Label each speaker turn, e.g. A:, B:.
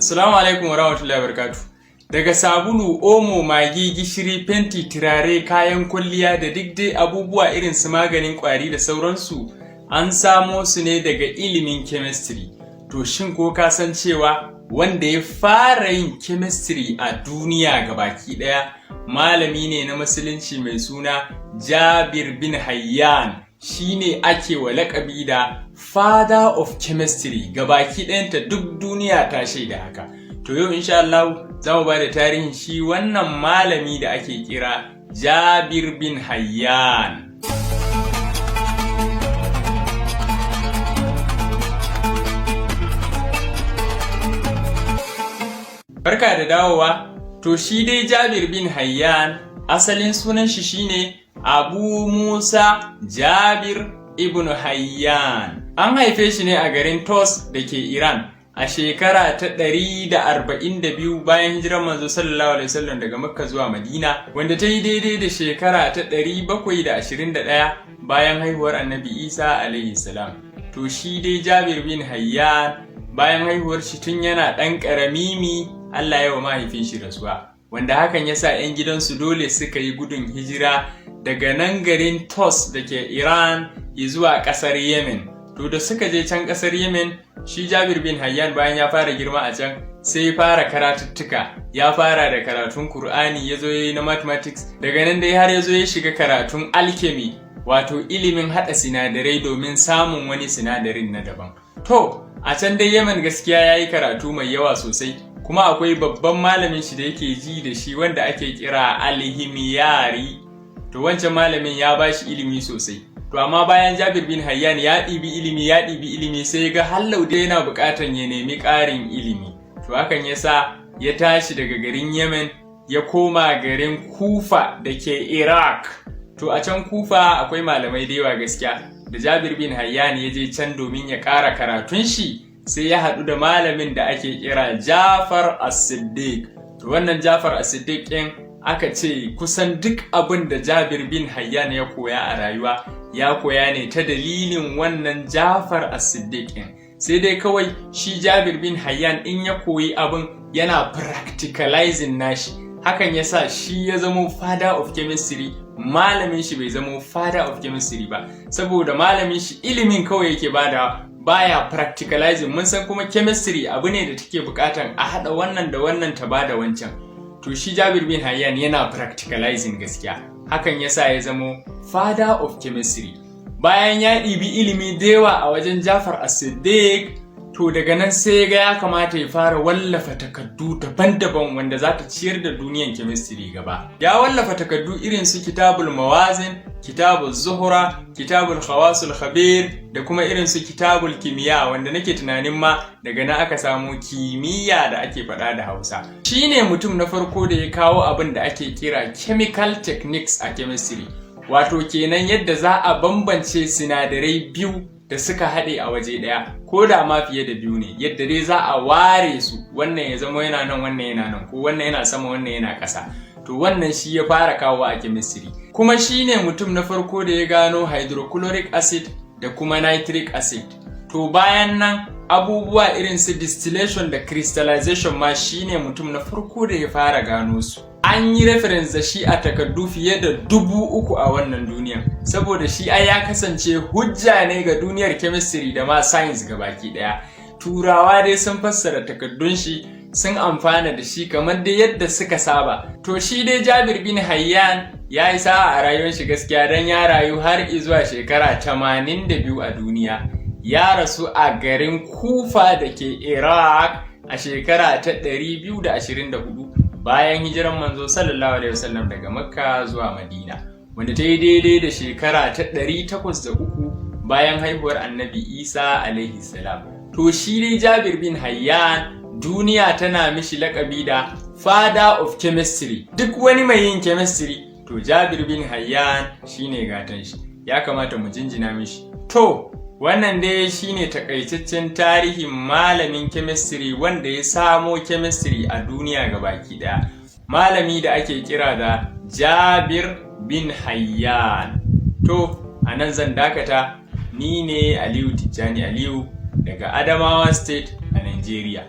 A: Assalamu alaikum wa rahmatullahi wa barakatuh. Daga sabulu, omo, magi, gishiri, fenti, turare, kayan kwalliya da duk dai abubuwa irin su maganin ƙwari da sauransu an samo su ne daga ilimin chemistry. To shin ko ka san cewa wanda ya fara yin chemistry a duniya gabaki ɗaya malami ne na musulunci mai suna Jabir bin Hayyan, shine ake wa laƙabi da Father of Chemistry. Gabaki ɗayanta duk duniya ta shaida haka. To yau insha Allah za mu ba da tarihin shi wannan malami da ake kira Jabir bin Hayyan. Barka da dawowa. To shi dai Jabir bin Hayyan asalin sunan shi shine Abu Musa Jabir ibn Hayyan. An haife shi ne a garin Tos da ke Iran a shekara ta 142 bayan hijirar manzo sallallahu alaihi wasallam daga Makka zuwa Madina, wanda ta yi daidai da shekara ta 721 bayan haihuwar Annabi Isa alaihi salam. To shi dai Jabir bin Hayyan bayan haihuwar shi tun yana ɗan ƙaramimi Allah ya wa mahaifin shi rasuwa, wanda hakan ya sa 'yan gidansu dole suka yi gudun hijira daga nan garin Tos da ke Iran zuwa ƙasar Yemen. To da suka je can ƙasar Yemen, shi Jabir bin Hayyan bayan ya fara girma a can sai ya fara karatuttuka. Ya fara da karatun Kur'ani, ya zo ya yi na mathematics, daga nan dai har ya zo ya shiga karatun alchemy, wato ilimin haɗa sinadarai domin samun wani sinadarin na daban. To a can dai Yemen gaskiya ya yi karatu mai yawa sosai, kuma akwai babban malamin shi da yake ji da shi wanda ake kira Al-Himyari. To wancan malamin ya ba shi ilimi sosai. To amma bayan Jabir bin Hayyan ya ɗibi ilimi sai ga hallau da yana buƙatar ya nemi ƙarin ilimi. To hakan ya sa ya tashi daga garin Yemen ya koma garin Kufa da ke Iraq. To a can Kufa akwai malamai da yawa gaskiya. Da Jabir bin Hayyan ya je can domin ya ƙara karatun shi, sai ya haɗu da malamin da ake kira Jafar As-Siddiq. To wannan Jafar As-Siddiq ɗin aka ce kusan duk abin da Jabir bin Hayyan ya koya a rayuwa ya koya ne ta dalilin wannan Jafar As-Siddiq ɗin. Sai dai kawai shi Jabir bin Hayyan in ya koyi abin yana practicalizing nashi. Hakan ya sa shi ya zamo Father of Chemistry, malamin shi bai zamo Father of Chemistry ba, saboda malamin shi ilimin kawai yake baya practicalizing. Mun san kuma chemistry abu ne da take bukatan a haɗa wannan da wannan ta bada wancan. To shi Jabir bin Hayyan yana practicalizing gaskiya. Hakan yasa ya zamo Father of Chemistry. Bayan ya ɗibi ilimi da yawa a wajen Jafar As-Siddiq, to daga nan sai ga ya kamata ya fara wallafa takardu daban-daban wanda za ta ciyar da duniyan chemistry gaba. Ya wallafa takardu irin su Kitabul Mawazin, Kitabul Zuhra, Kitabul Khawasul Khabir da kuma irin su Kitabul Kimiyya, wanda nake tunanin ma daga nan aka samu kimiyya da ake faɗa da Hausa. Shi ne mutum na farko da ya kawo abin da ake kira chemical techniques a chemistry. Wato kenan yadda za a bambance sinadarai biyu da suka haɗe a waje ɗaya, ko da ma fiye da biyu ne, yadda dai za a ware su, wannan ya zama yana nan, wannan yana nan, ko wannan yana sama, wannan yana ƙasa. To wannan shi ya fara kawo a chemistry. Kuma shi ne mutum na farko da ya gano hydrochloric acid da kuma nitric acid. To bayan nan abubuwa irin su distillation da crystallization ma shi ne mutum na farko da ya fara gano su. An yi reference da shi a takardu fiye da 3,000 a wannan duniya, saboda shi ai ya kasance hujja ne ga duniyar chemistry da ma science gabaki daya. Turawa dai sun fassara takardun shi, sun amfana da shi kamar dai yadda suka saba. To shi dai Jabir bin Hayyan ya yi sa'a a rayuwar shi gaskiya, dan ya rayu har zuwa shekara 82 a duniya. Ya rasu a garin Kufa da ke Iraq a shekara ta 224 bayan hijiran manzo sallallahu alaihi wasallam daga Makka zuwa Madina, wanda ta yi daidai da shekara ta 803 bayan haihuwar Annabi Isa alaihi salam. To shi dai Jabir bin Hayyan duniya tana mishi laƙabi da Father of Chemistry. Duk wani mai yin chemistry to Jabir bin Hayyan shine gatan shi. Ya kamata mu jinjina mishi. To wannan dai shine takaitaccen tarihin malamin chemistry wanda ya samo chemistry a duniya gabaki daya. Malami da ake kira da Jabir bin Hayyan. To anan zan dakata. Ni ne Aliyu Tijjani Aliyu daga Adamawa State a Nigeria.